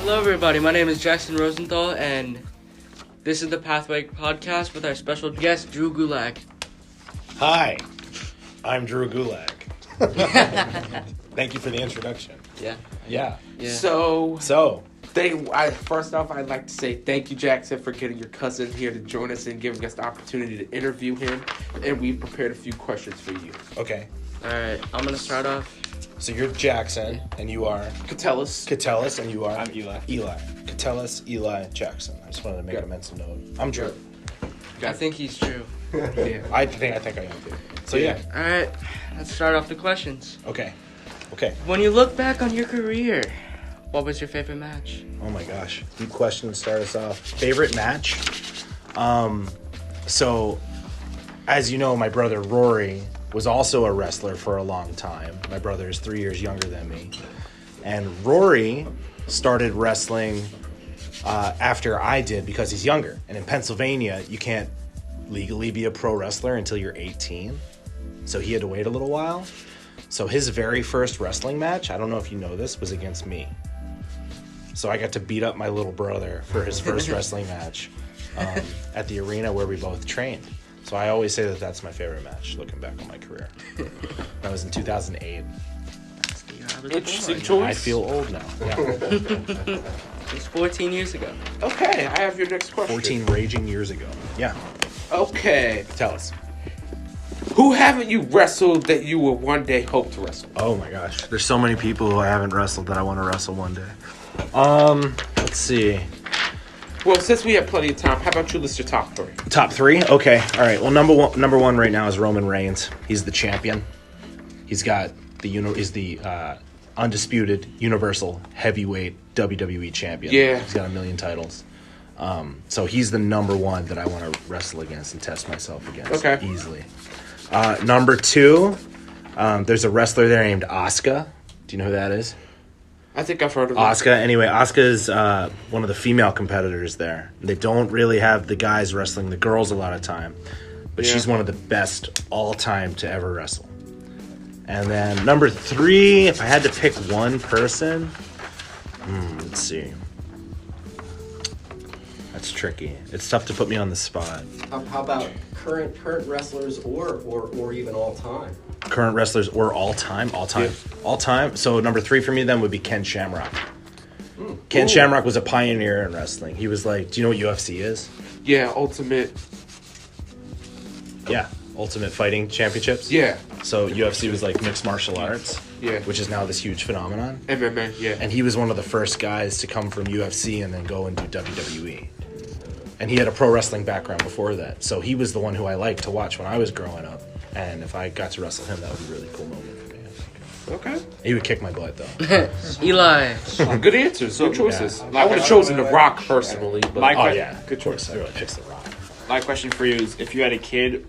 Hello, everybody. My name is Jackson Rosenthal, and this is the Pathway Podcast with our special guest, Drew Gulak. Hi, I'm Drew Gulak. Thank you for the introduction. Yeah. So first off, I'd like to say thank you, Jackson, for getting your cousin here to join us and giving us the opportunity to interview him. And we've prepared a few questions for you. Okay. All right, I'm going to start off. So you're Jackson, and you are? Cuatellis. And you are? I'm Eli. Cuatellis, Eli, Jackson. I just wanted to make a mental note. I'm Drew. I think he's Drew. Yeah. I think I am too. So yeah. All right, let's start off the questions. Okay. When you look back on your career, what was your favorite match? Oh my gosh. Deep question to start us off. Favorite match? So, as you know, my brother Rory was also a wrestler for a long time. My brother is 3 years younger than me. And Rory started wrestling after I did because he's younger. And in Pennsylvania, you can't legally be a pro wrestler until you're 18. So he had to wait a little while. So his very first wrestling match, I don't know if you know this, was against me. So I got to beat up my little brother for his first wrestling match at the arena where we both trained. So I always say that that's my favorite match, looking back on my career. That was in 2008. Interesting choice. I feel old now. Yeah. It was 14 years ago. Okay, I have your next question. 14 raging years ago. Yeah. Okay. Tell us. Who haven't you wrestled that you will one day hope to wrestle? Oh my gosh. There's so many people who I haven't wrestled that I want to wrestle one day. Let's see. Well, since we have plenty of time, how about you list your top three? Top three? Okay. All right. Well, number one right now is Roman Reigns. He's the champion. He's got the undisputed Universal Heavyweight WWE champion. Yeah. He's got 1 million titles. So he's the number one that I want to wrestle against and test myself against easily. Number two, there's a wrestler there named Asuka. Do you know who that is? I think I've heard of Asuka. Anyway, Asuka is one of the female competitors there. They don't really have the guys wrestling the girls a lot of time, but she's one of the best all time to ever wrestle. And then number three, if I had to pick one person, let's see. That's tricky. It's tough to put me on the spot. How about current wrestlers or even all time? Current wrestlers or all time? All time. So number three for me then would be Ken Shamrock. Ken Shamrock was a pioneer in wrestling. He was like, do you know what UFC is? Yeah, Ultimate Fighting Championships. Yeah. So UFC was like mixed martial arts. Yeah. Which is now this huge phenomenon. MMA, yeah. And he was one of the first guys to come from UFC and then go and do WWE. And he had a pro wrestling background before that. So he was the one who I liked to watch when I was growing up. And if I got to wrestle him, that would be a really cool moment for me. Okay. He would kick my butt, though. Eli. Good answers. Good choices. I would have chosen The Rock personally. But Good choice. Everyone picks The Rock. My question for you is: if you had a kid,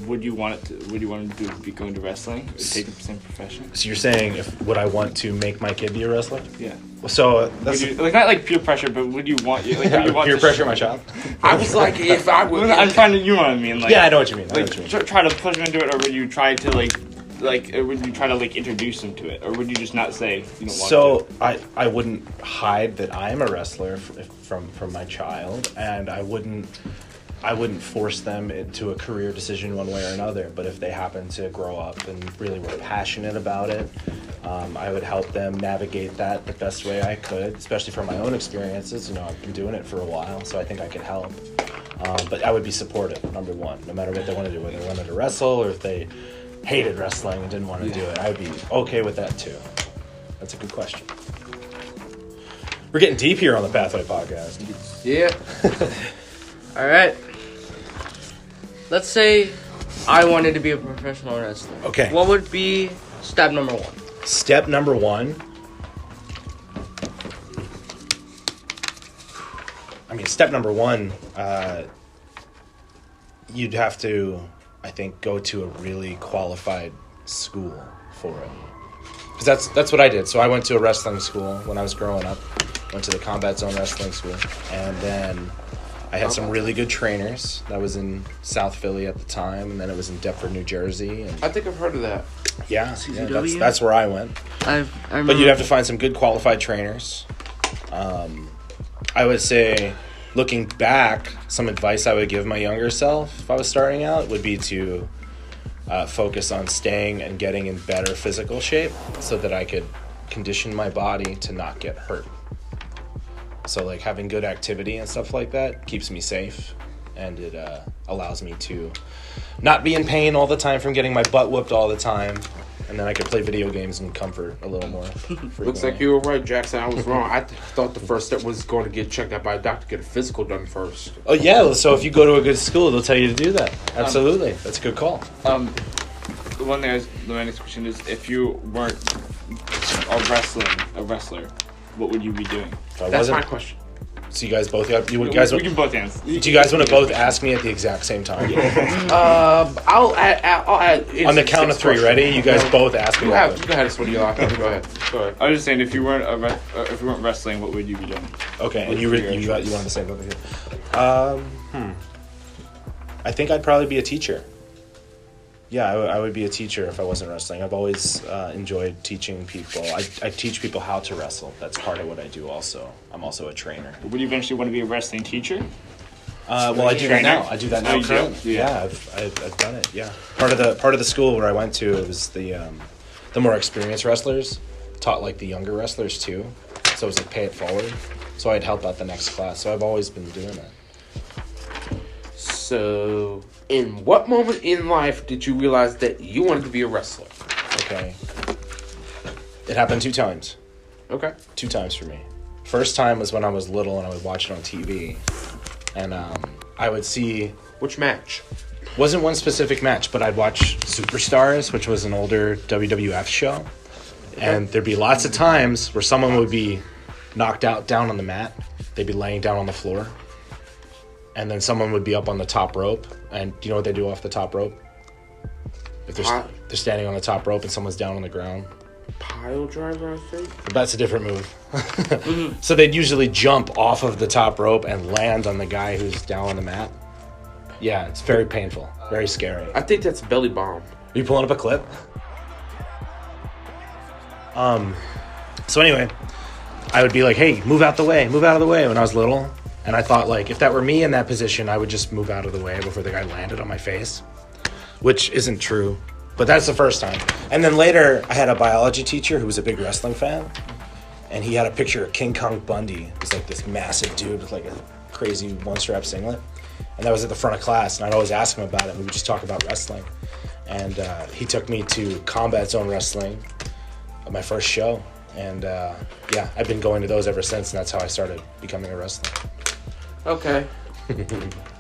would you want him to be going to wrestling or take the same profession? So you're saying, would I want to make my kid be a wrestler? Yeah. So that's not like peer pressure, but would you want peer pressure my child? I was like, if I would, I'm trying to. You know what I mean? Like, yeah, I know what you mean. Try to push him into it, or would you try to would you try to introduce him to it, or would you just not say you don't want to? So I wouldn't hide that I am a wrestler from my child, and I wouldn't force them into a career decision one way or another. But if they happen to grow up and really were passionate about it, I would help them navigate that the best way I could, especially from my own experiences. You know, I've been doing it for a while, so I think I could help. But I would be supportive, number one, no matter what they want to do, whether they wanted to wrestle or if they hated wrestling and didn't want to do it. I would be okay with that too. That's a good question. We're getting deep here on the Pathway Podcast. Yeah. All right. Let's say I wanted to be a professional wrestler. Okay. What would be step number one? Step number one. Step number one, you'd have to, I think, go to a really qualified school for it. Because that's what I did. So I went to a wrestling school when I was growing up. Went to the Combat Zone Wrestling School. And then I had some really good trainers. That was in South Philly at the time. And then it was in Deptford, New Jersey. And I think I've heard of that. yeah, that's where I went. I remember. But you'd have to find some good qualified trainers. I would say, looking back, some advice I would give my younger self if I was starting out would be to focus on staying and getting in better physical shape so that I could condition my body to not get hurt. So like having good activity and stuff like that keeps me safe, and it allows me to not be in pain all the time from getting my butt whooped all the time, and then I could play video games in comfort a little more. Looks like you were right, Jackson. I was wrong. I thought the first step was going to get checked out by a doctor, get a physical done first. Oh yeah, so if you go to a good school, they'll tell you to do that. Absolutely, that's a good call. My next question is, if you weren't a wrestler, what would you be doing? That's my question. So you guys both got We can both answer. Do you guys want to both ask me at the exact same time? I'll add On the count of 3, ready? You guys both ask me. You go ahead, this one. Go ahead. I was just saying, if you weren't wrestling, what would you be doing? Okay, and you wanted the same over here. I think I'd probably be a teacher. Yeah, I would be a teacher if I wasn't wrestling. I've always enjoyed teaching people. I teach people how to wrestle. That's part of what I do also. I'm also a trainer. Would you eventually want to be a wrestling teacher? Well, I do that now. I do that now. Oh, you do? Yeah, I've done it. Yeah, part of the school where I went to, it was the more experienced wrestlers taught like the younger wrestlers too. So it was like pay it forward. So I'd help out the next class. So I've always been doing that. So, in what moment in life did you realize that you wanted to be a wrestler? Okay. It happened 2 times. Okay. 2 times for me. First time was when I was little and I would watch it on TV. And I would see... Which match? Wasn't one specific match, but I'd watch Superstars, which was an older WWF show. And there'd be lots of times where someone would be knocked out down on the mat. They'd be laying down on the floor. And then someone would be up on the top rope. And do you know what they do off the top rope? If they're standing on the top rope and someone's down on the ground. Pile driver, I think. But that's a different move. So they'd usually jump off of the top rope and land on the guy who's down on the mat. Yeah, it's very painful. Very scary. I think that's belly bomb. Are you pulling up a clip? So anyway, I would be like, hey, move out of the way when I was little. And I thought, like, if that were me in that position, I would just move out of the way before the guy landed on my face, which isn't true. But that's the first time. And then later, I had a biology teacher who was a big wrestling fan, and he had a picture of King Kong Bundy. He was like this massive dude with like a crazy one-strap singlet. And that was at the front of class, and I'd always ask him about it, and we would just talk about wrestling. And he took me to Combat Zone Wrestling at my first show. And yeah, I've been going to those ever since, and that's how I started becoming a wrestler. Okay.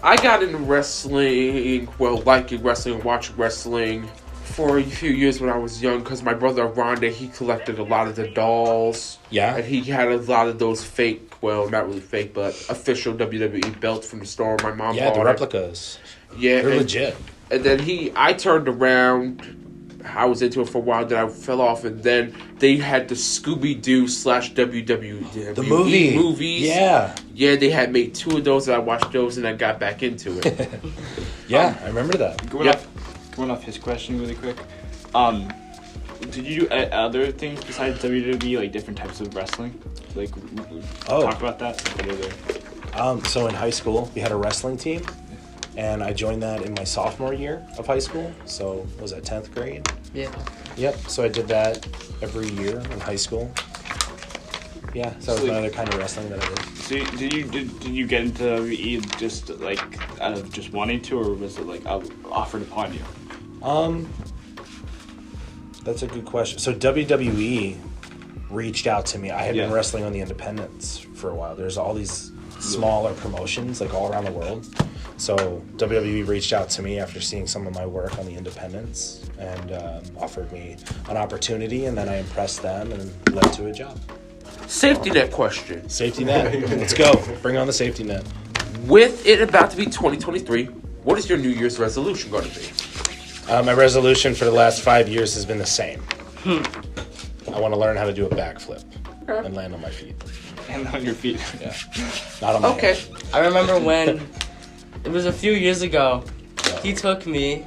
I got into wrestling, liking wrestling, watching wrestling for a few years when I was young because my brother Rhonda, he collected a lot of the dolls. Yeah? And he had a lot of those fake, well, not really fake, but official WWE belts from the store my mom bought. Yeah, the replicas. Yeah. They're legit. And then I turned around. I was into it for a while, then I fell off, and then they had the Scooby-Doo / WWE the movie. movies. Yeah. Yeah, they had made 2 of those, and I watched those, and I got back into it. Yeah, I remember that. Going off his question really quick. Did you do other things besides WWE, like different types of wrestling? Like, talk about that? So in high school, we had a wrestling team. And I joined that in my sophomore year of high school. So, was that 10th grade? Yeah. Yep, so I did that every year in high school. Yeah, so that was another kind of wrestling that I did. So, did you get into WWE just, like, out of just wanting to, or was it, like, offered upon you? That's a good question. So, WWE reached out to me. I had been wrestling on the independents for a while. There's all these smaller promotions, like, all around the world. So WWE reached out to me after seeing some of my work on the independents and offered me an opportunity, and then I impressed them and led to a job. Safety net question. Safety net. Let's go. Bring on the safety net. With it about to be 2023, what is your New Year's resolution going to be? My resolution for the last 5 years has been the same. I want to learn how to do a backflip and land on my feet. And on your feet. Yeah. Not on my head. I remember when... It was a few years ago. He took me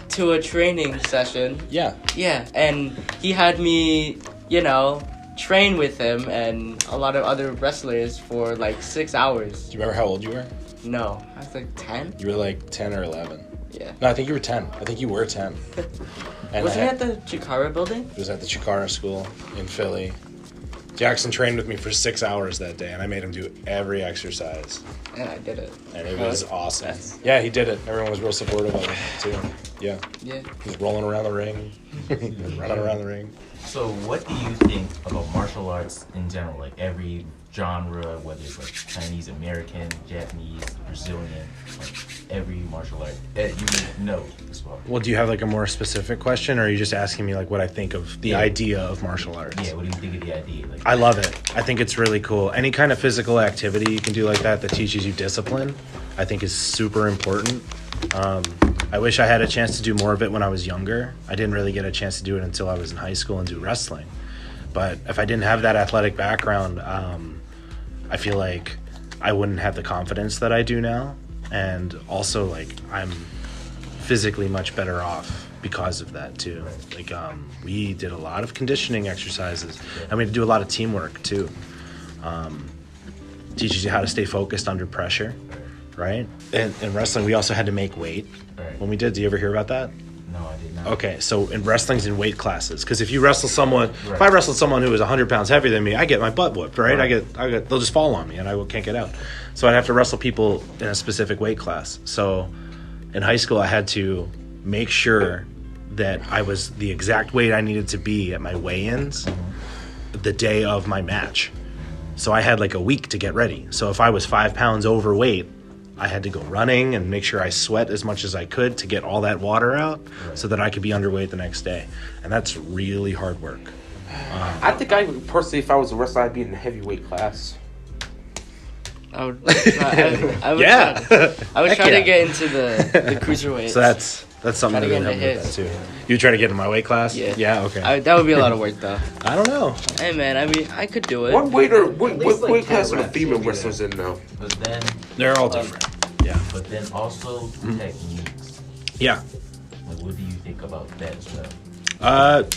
to a training session. Yeah. Yeah, and he had me, train with him and a lot of other wrestlers for like 6 hours. Do you remember how old you were? No, I was like 10. You were like 10 or 11. Yeah. No, I think you were 10. I think you were 10. And Wasn't it at the Chikara building? It was at the Chikara school in Philly. Jackson trained with me for 6 hours that day, and I made him do every exercise. And I did it. And it was awesome. Yeah, he did it. Everyone was real supportive of him, too. Yeah. Yeah. He was rolling around the ring. Running around the ring. So what do you think about martial arts in general? Like every genre, whether it's like Chinese, American, Japanese, Brazilian, like every martial art that you know as well. Well, do you have like a more specific question, or are you just asking me like what I think of the idea of martial arts? Yeah, what do you think of the idea? Like, I love it. I think it's really cool. Any kind of physical activity you can do like that teaches you discipline, I think is super important. I wish I had a chance to do more of it when I was younger. I didn't really get a chance to do it until I was in high school and do wrestling. But if I didn't have that athletic background, I feel like I wouldn't have the confidence that I do now. And also, like, I'm physically much better off because of that, too. Like, we did a lot of conditioning exercises, and we had to do a lot of teamwork, too. Teaches you how to stay focused under pressure, right? And in wrestling, we also had to make weight. When we did you ever hear about that? no, I did not. Okay, so in wrestling's in weight classes, because if you wrestle someone, if I wrestle someone who is 100 pounds heavier than me, I get my butt whooped, right? I get, they'll just fall on me, and I can't get out. So I'd have to wrestle people in a specific weight class. So in high school, I had to make sure that I was the exact weight I needed to be at my weigh-ins the day of my match. So I had like a week to get ready. So if I was 5 pounds overweight, I had to go running and make sure I sweat as much as I could to get all that water out so that I could be underweight the next day. And that's really hard work. I think I would personally, if I was a wrestler, I'd be in the heavyweight class. I would Yeah. I would Heck try yeah. to get into the cruiserweight. So that's something Try that to really get helped into with that hits. too. You try to get in my weight class? Yeah. Yeah, okay. That would be a lot of work, though. I don't know. Hey, man, I mean, I could do it. What weight least, like, weight class 10 are the reps, female you'll be wrestlers in now? But then, They're all different. Yeah. but then also techniques. Yeah. Like, what do you think about that as well?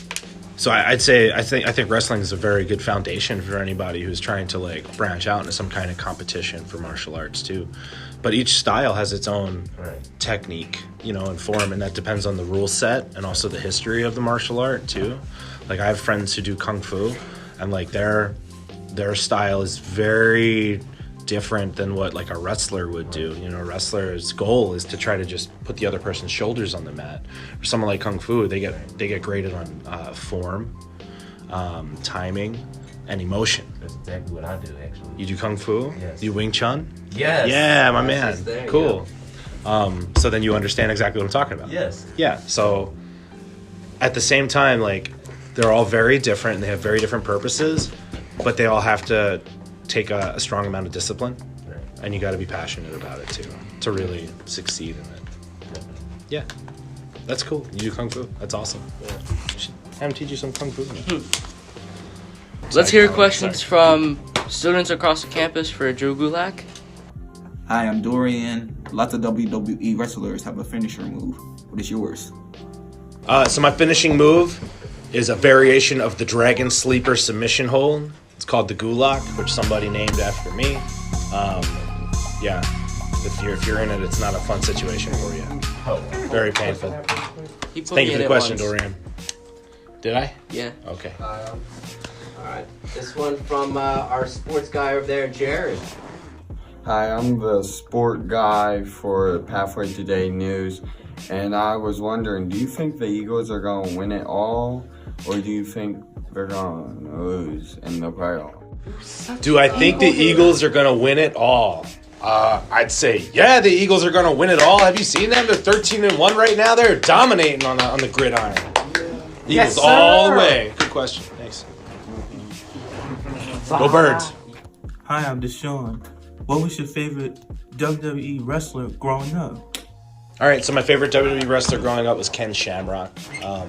So I'd say I think wrestling is a very good foundation for anybody who's trying to like branch out into some kind of competition for martial arts too. But each style has its own technique, and form, and that depends on the rule set and also the history of the martial art too. Like I have friends who do kung fu, and like their style is very different than what like a wrestler would do. A wrestler's goal is to try to just put the other person's shoulders on the mat. For someone like kung fu, they get graded on form, timing, and emotion. That's exactly what I do, actually. You do kung fu? Yes. You Wing Chun? Yes. Yeah, my man. his thing, Cool. So then you understand exactly what I'm talking about. Yes. Yeah. So at the same time, like they're all very different and they have very different purposes, but they all have to take a strong amount of discipline, and you got to be passionate about it too to really succeed in it. Yeah, that's cool. You do kung fu. That's awesome. You should have him teach you some kung fu. Let's hear questions from students across the campus for Drew Gulak. Hi, I'm Dorian. Lots of WWE wrestlers have a finisher move. What is yours? So my finishing move is a variation of the Dragon Sleeper submission hold. It's called the Gulak, which somebody named after me. Yeah, if you're in it, it's not a fun situation for you. Very painful. He put Thank me you for in the it question, once. Dorian. Did I? Yeah. Okay. All right. This one from our sports guy over there, Jared. Hi, I'm the sport guy for Pathway Today News, and I was wondering, do you think the Eagles are going to win it all, or do you think they're going to lose in the playoffs? Do I think the Eagles are going to win it all? I'd say, yeah, the Eagles are going to win it all. Have you seen them? They're 13-1 right now. They're dominating on the gridiron. Eagles all the way. Good question. Thanks. Go Birds. Hi, I'm Deshaun. What was your favorite WWE wrestler growing up? All right, so my favorite WWE wrestler growing up was Ken Shamrock.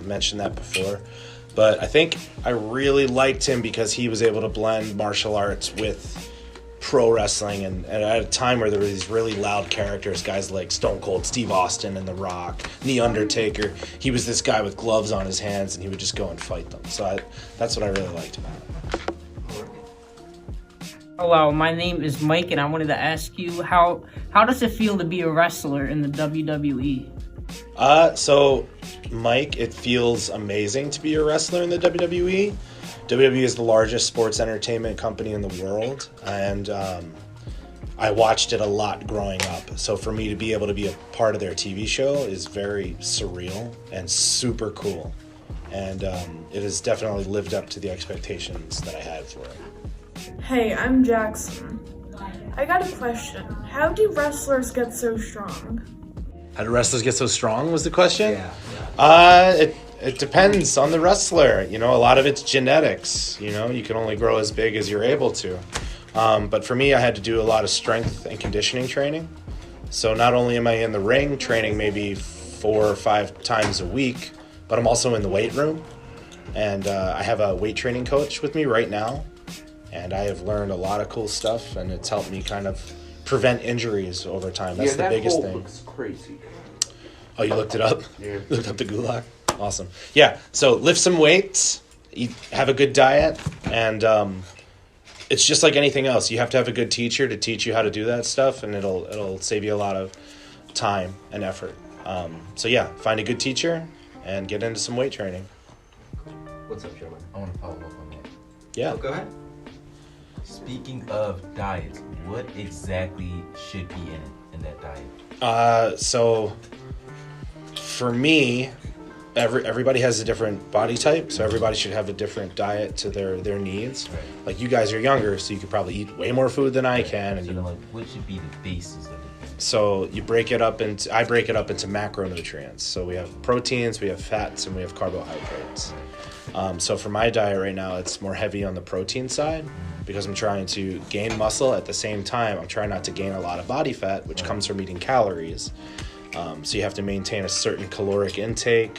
Mentioned that before. But I think I really liked him because he was able to blend martial arts with pro wrestling, and at a time where there were these really loud characters, guys like Stone Cold Steve Austin and The Rock, The Undertaker. He was this guy with gloves on his hands, and he would just go and fight them. So that's what I really liked about it. Hello, my name is Mike, and I wanted to ask you how does it feel to be a wrestler in the WWE? So, Mike, it feels amazing to be a wrestler in the WWE. WWE is the largest sports entertainment company in the world, and I watched it a lot growing up. So for me to be able to be a part of their TV show is very surreal and super cool. And it has definitely lived up to the expectations that I had for it. Hey, I'm Jackson. I got a question. How do wrestlers get so strong? How do wrestlers get so strong was the question? Yeah. It depends on the wrestler. You know, a lot of it's genetics. You know, you can only grow as big as you're able to. But for me, I had to do a lot of strength and conditioning training. So not only am I in the ring training maybe 4 or 5 times a week, but I'm also in the weight room. And I have a weight training coach with me right now. And I have learned a lot of cool stuff, and it's helped me kind of prevent injuries over time. That's the biggest thing. Looks crazy. Oh, you looked it up? Yeah. Looked up the Gulak? Awesome. Yeah, so lift some weights, have a good diet, and it's just like anything else. You have to have a good teacher to teach you how to do that stuff, and it'll save you a lot of time and effort. So yeah, find a good teacher and get into some weight training. What's up, Jeremiah? I want to follow up on that. Yeah. Oh, go ahead. Speaking of diets, what exactly should be in that diet? So for me, everybody has a different body type, so everybody should have a different diet to their needs. Right. Like you guys are younger, so you could probably eat way more food than I can. And So then, like, what should be the basis of it? so you break it up into I break it up into macronutrients. So we have proteins, we have fats, and we have carbohydrates. So for my diet right now, it's more heavy on the protein side because I'm trying to gain muscle. At the same time, I'm trying not to gain a lot of body fat, which comes from eating calories. So you have to maintain a certain caloric intake,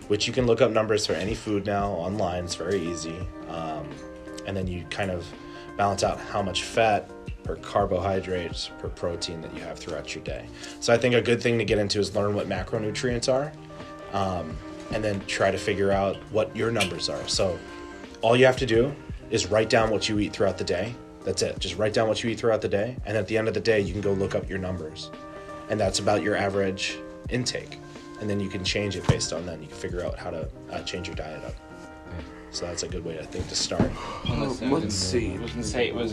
which you can look up numbers for any food now online. It's very easy. And then you kind of balance out how much fat per carbohydrates per protein that you have throughout your day. So I think a good thing to get into is learn what macronutrients are. And then try to figure out what your numbers are. So all you have to do is write down what you eat throughout the day. That's it. Just write down what you eat throughout the day. And at the end of the day, you can go look up your numbers. And that's about your average intake. And then you can change it based on that. You can figure out how to change your diet up. So that's a good way, I think, to start. Let's see. You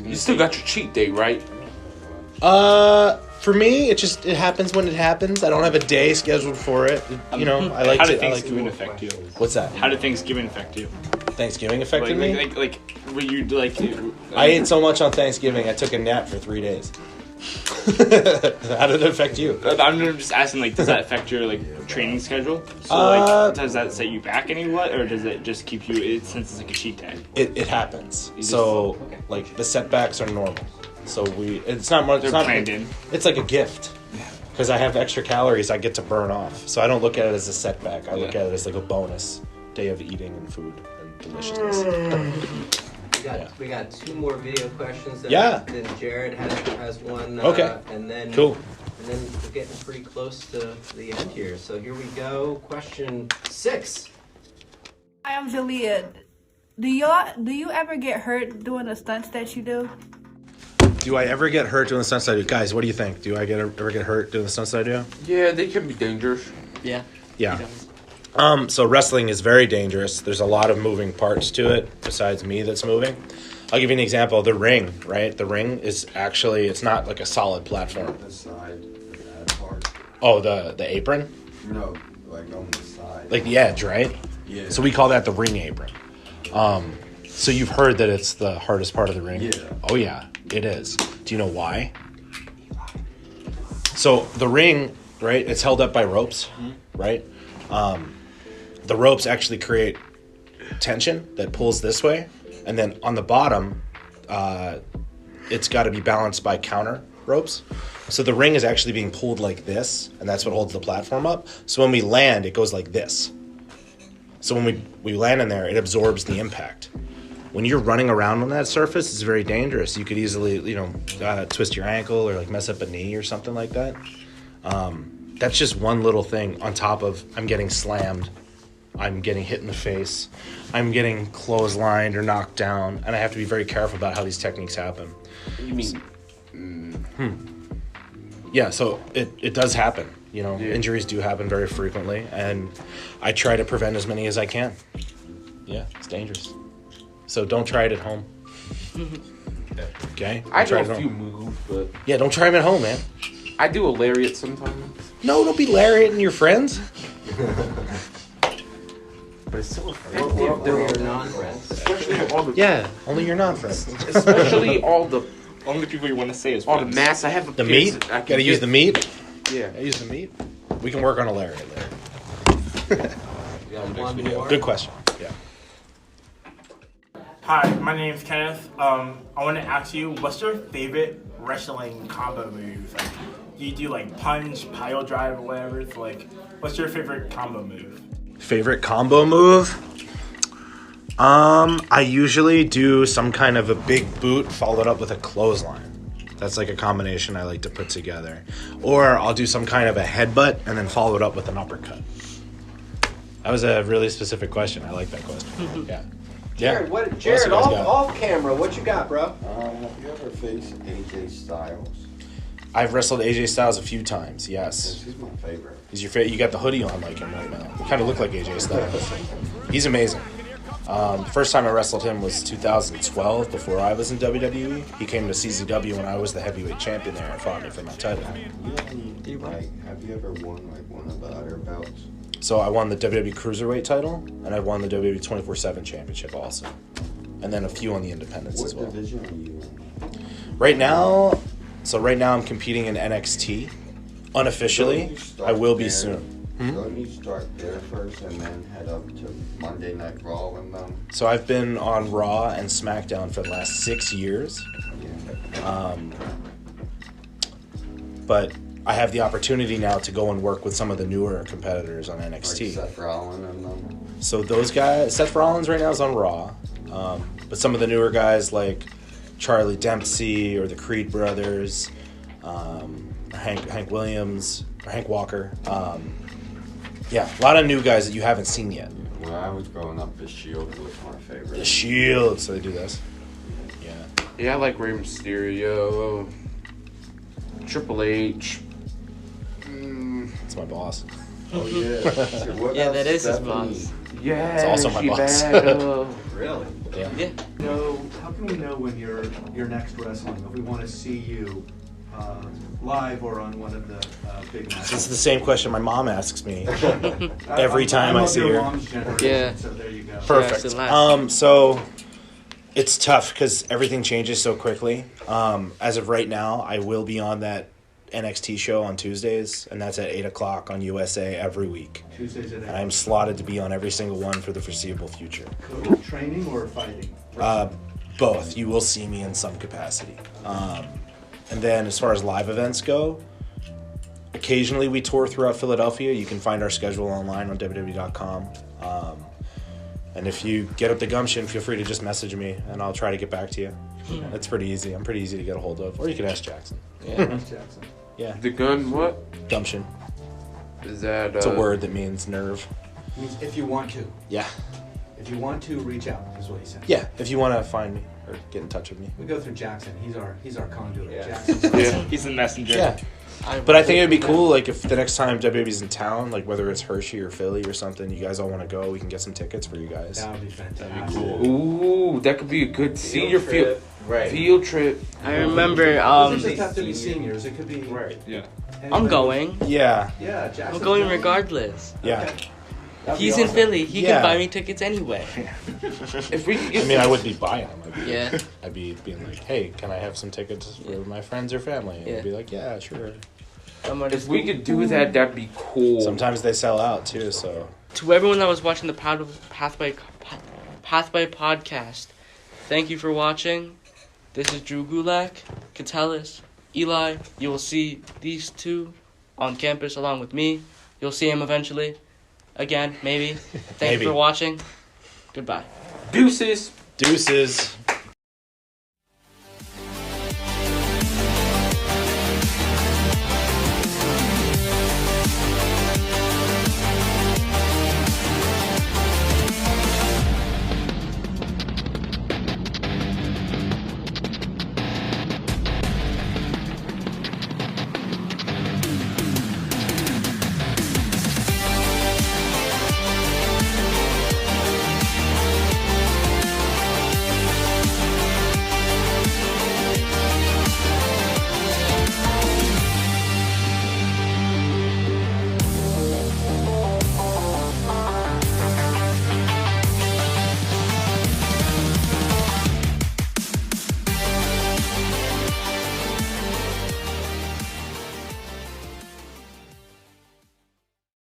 You still got your cheat day, right? For me, it happens when it happens. I don't have a day scheduled for it. You know, I like How to. did Thanksgiving affect you? What's that? How did Thanksgiving affect you? Thanksgiving affected me? Like, were you like? I ate so much on Thanksgiving, I took a nap for 3 days. How did it affect you? I'm just asking, like, does that affect your training schedule? So like, does that set you back anywhat, or does it just keep you? Since it's like a cheat day. It happens. So like the setbacks are normal. So it's not much. They're planned in. It's like a gift. Because I have extra calories I get to burn off. So I don't look at it as a setback. I look at it as like a bonus day of eating and food and deliciousness. We got 2 more video questions. Then Jared has one. Okay. And then cool. And then we're getting pretty close to the end here. So here we go. Question 6. Hi, I'm Julia. Do you ever get hurt doing the stunts that you do? Do I ever get hurt doing the stunts I do? Guys, what do you think? Do I ever get hurt doing the stunts I do? Yeah, they can be dangerous. Yeah. So wrestling is very dangerous. There's a lot of moving parts to it besides me that's moving. I'll give you an example. The ring, right? The ring is actually, it's not like a solid platform. The side, that part. Oh, the apron? No, like on the side. Like the edge, right? Yeah. So we call that the ring apron. So you've heard that it's the hardest part of the ring? Yeah. Oh yeah, it is. Do you know why? So the ring, right, it's held up by ropes, right? The ropes actually create tension that pulls this way. And then on the bottom, it's got to be balanced by counter ropes. So the ring is actually being pulled like this, and that's what holds the platform up. So when we land, it goes like this. So when we land in there, it absorbs the impact. when you're running around on that surface, it's very dangerous. You could easily, twist your ankle or like mess up a knee or something like that. That's just one little thing on top of I'm getting slammed, I'm getting hit in the face, I'm getting clotheslined or knocked down, and I have to be very careful about how these techniques happen. You mean? Yeah, so it does happen. Injuries do happen very frequently, and I try to prevent as many as I can. Yeah, it's dangerous. So don't try it at home. Okay? I do a few moves, but... Yeah, don't try them at home, man. I do a lariat sometimes. No, don't be lariating your friends. But it's so effective. Or your non-friends. Especially all the... Yeah, only your non-friends. Especially all the... Only people you want to say is all friends. the mass I have. The meat? Gotta use the meat? Yeah. I use the meat? We can work on a lariat later. Good question. Yeah. Hi, my name's Kenneth. I want to ask you, what's your favorite wrestling combo move? Like, do you do like punch, pile drive, or whatever? So, like, what's your favorite combo move? Favorite combo move? I usually do some kind of a big boot followed up with a clothesline. That's like a combination I like to put together. Or I'll do some kind of a headbutt and then follow it up with an uppercut. That was a really specific question. I like that question. Yeah. Jared, Jared, off camera, what you got, bro? Have you ever faced AJ Styles? I've wrestled AJ Styles a few times, yes. He's my favorite. He's your favorite. You got the hoodie on like him right now. You kind of look like AJ Styles. He's amazing. The first time I wrestled him was 2012, before I was in WWE. He came to CZW when I was the heavyweight champion there and fought me for my title. Have you ever won like one of the other belts? So I won the WWE Cruiserweight title, and I won the WWE 24/7 Championship also. And then a few on the independents as well. What division are you in? Right now I'm competing in NXT. Unofficially, I will be soon. Don't you start there first and then head up to Monday Night Raw with them? So I've been on Raw and SmackDown for the last 6 years. But I have the opportunity now to go and work with some of the newer competitors on NXT. Like Seth Rollins and them? So those guys, Seth Rollins right now is on Raw. But some of the newer guys like Charlie Dempsey or the Creed brothers, Hank Williams, or Hank Walker. Yeah, a lot of new guys that you haven't seen yet. When I was growing up, the Shield was my favorite. The Shield, so they do this. Yeah. Yeah, I like Rey Mysterio, Triple H. It's my boss. Oh yeah. Yeah, that is his boss. Yeah, it's also my boss. Really? Yeah. How can we know when you're next wrestling? If we want to see you live or on one of the big matches. This is the same question my mom asks me every time I see her. Yeah. So there you go. Perfect. So it's tough because everything changes so quickly. As of right now, I will be on that NXT show on Tuesdays, and that's at 8 o'clock on USA every week. Tuesdays at 8. And I'm slotted to be on every single one for the foreseeable future. Training or fighting? Both. You will see me in some capacity. And then as far as live events go, occasionally we tour throughout Philadelphia. You can find our schedule online on WWE.com. And if you get up the gumption, feel free to just message me, and I'll try to get back to you. It's pretty easy. I'm pretty easy to get a hold of. Or you can ask Jackson. Yeah. Jackson. Yeah. The gun, what? Gumption. Is that... It's a word that means nerve. It means if you want to. Yeah. If you want to, reach out, is what he said. Yeah, if you want to find me or get in touch with me. We go through Jackson. He's our conduit. Yeah. Jackson. He's the messenger. Yeah. But I think it'd be cool, like, if the next time WWE's in town, like, whether it's Hershey or Philly or something, you guys all want to go, we can get some tickets for you guys. That would be fantastic. That'd be cool. Ooh, that could be a good senior field trip. I remember, It doesn't have to be seniors. It could be... Right. Yeah. I'm going. Yeah. Yeah, Jackson's I'm going regardless. Yeah. That'd be He's in awesome. Philly. He Yeah. can buy me tickets anyway. If we could get I mean, I wouldn't be buying them. Yeah. I'd be being like, hey, can I have some tickets for my friends or family? And Yeah. I'd be like, yeah, sure. If we could do that, that'd be cool. Sometimes they sell out, too, so. To everyone that was watching the Pathway podcast, thank you for watching. This is Drew Gulak, Cuatellis, Eli. You will see these two on campus along with me. You'll see him eventually. Again, maybe. Thank Maybe. you for watching. Goodbye. Deuces. Deuces.